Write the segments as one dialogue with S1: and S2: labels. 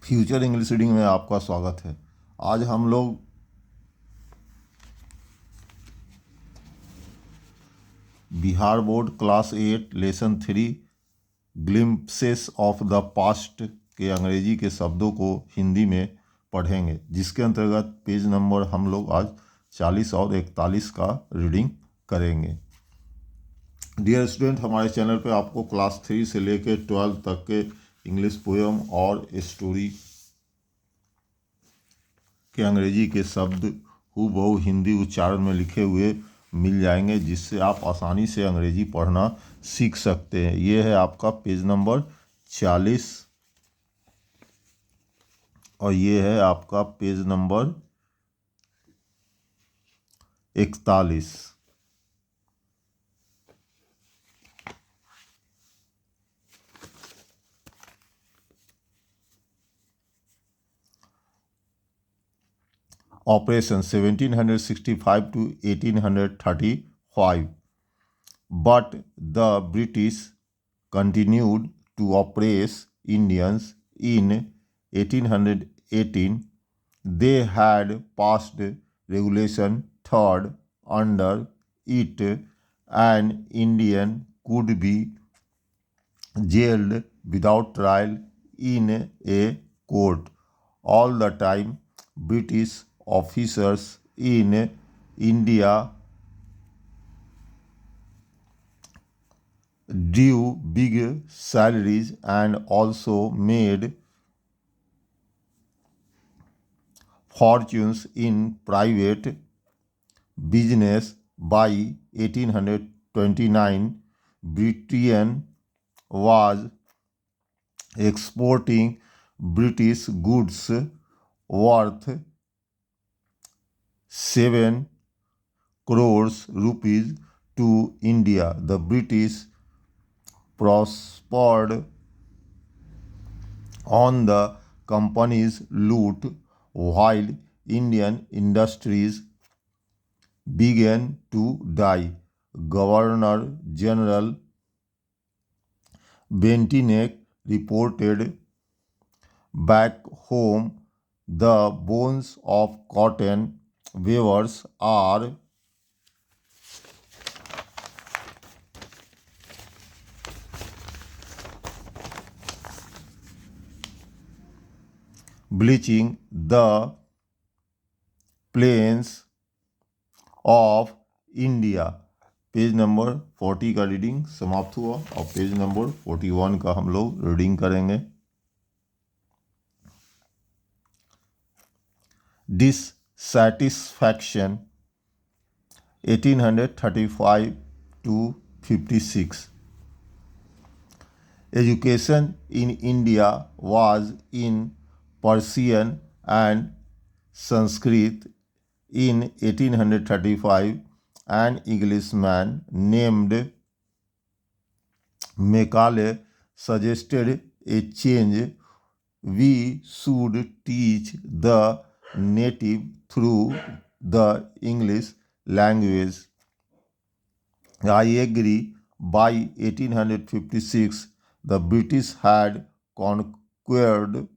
S1: Future English reading में आपका स्वागत है। आज हम लोग Bihar board class 8 lesson 3 glimpses of the past के अंग्रेजी के शब्दों को हिंदी में पढ़ेंगे, जिसके अंतर्गत पेज नंबर हम लोग आज 40 और 41 का रीडिंग करेंगे। डियर स्टूडेंट, हमारे चैनल पे आपको क्लास 3 से लेकर 12 तक के इंग्लिश पोएम और स्टोरी के अंग्रेजी के शब्द हूबहू हिंदी उच्चारण में लिखे हुए मिल जाएंगे, जिससे आप आसानी से अंग्रेजी पढ़ना सीख सकते हैं। ये है आपका पेज नंबर 40 और ये है आपका page number 41। Operation 1765 to 1835, but the British continued to oppress Indians in 1818. They had passed Regulation 3rd. Under it, an Indian could be jailed without trial in a court. All the time, British officers in India drew big salaries and also made fortunes in private business. By 1829, Britain was exporting British goods worth 7 crores rupees to India. The British prospered on the company's loot, while Indian industries began to die. Governor General Bentinck reported back home, the bones of cotton weavers are bleaching the plains of India. Page number 40 का reading समाप्त हुआ और page number 41 का हम लोग reading करेंगे। Dissatisfaction 1835 to 56. Education in India was in Persian and Sanskrit. In 1835, an Englishman named Macaulay suggested a change. We should teach the native through the English language. I agree. By 1856, the British had conquered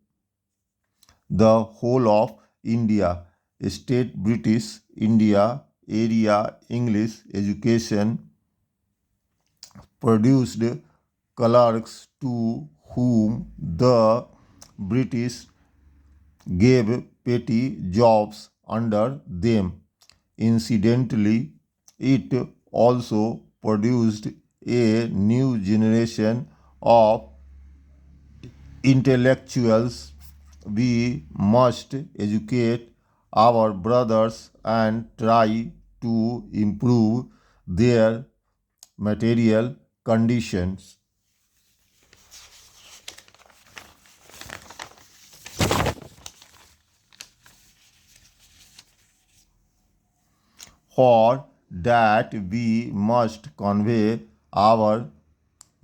S1: the whole of India. State British India area English education produced clerks to whom the British gave petty jobs under them. Incidentally, it also produced a new generation of intellectuals. We must educate our brothers and try to improve their material conditions. For that, we must convey our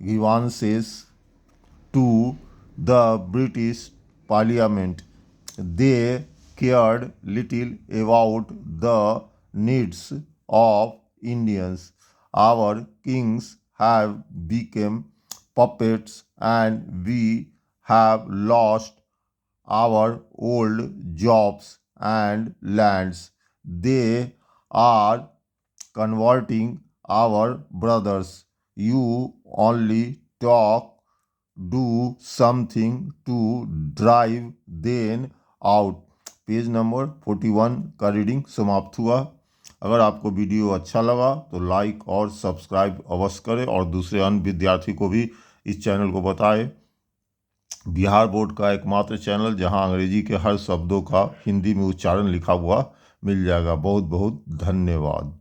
S1: grievances to the British Parliament. They cared little about the needs of Indians. Our kings have become puppets and we have lost our old jobs and lands. They are converting our brothers. You only talk, do something to drive them out. Page number 41 का reading समाप्त हुआ। अगर आपको video अच्छा लगा तो like और subscribe अवश्य करें और दूसरे अन्य विद्यार्थी को भी इस चैनल को बताएं। बिहार बोर्ड का एकमात्र चैनल जहां अंग्रेजी के हर शब्दों का हिंदी में उच्चारण लिखा हुआ मिल जाएगा। बहुत बहुत धन्यवाद।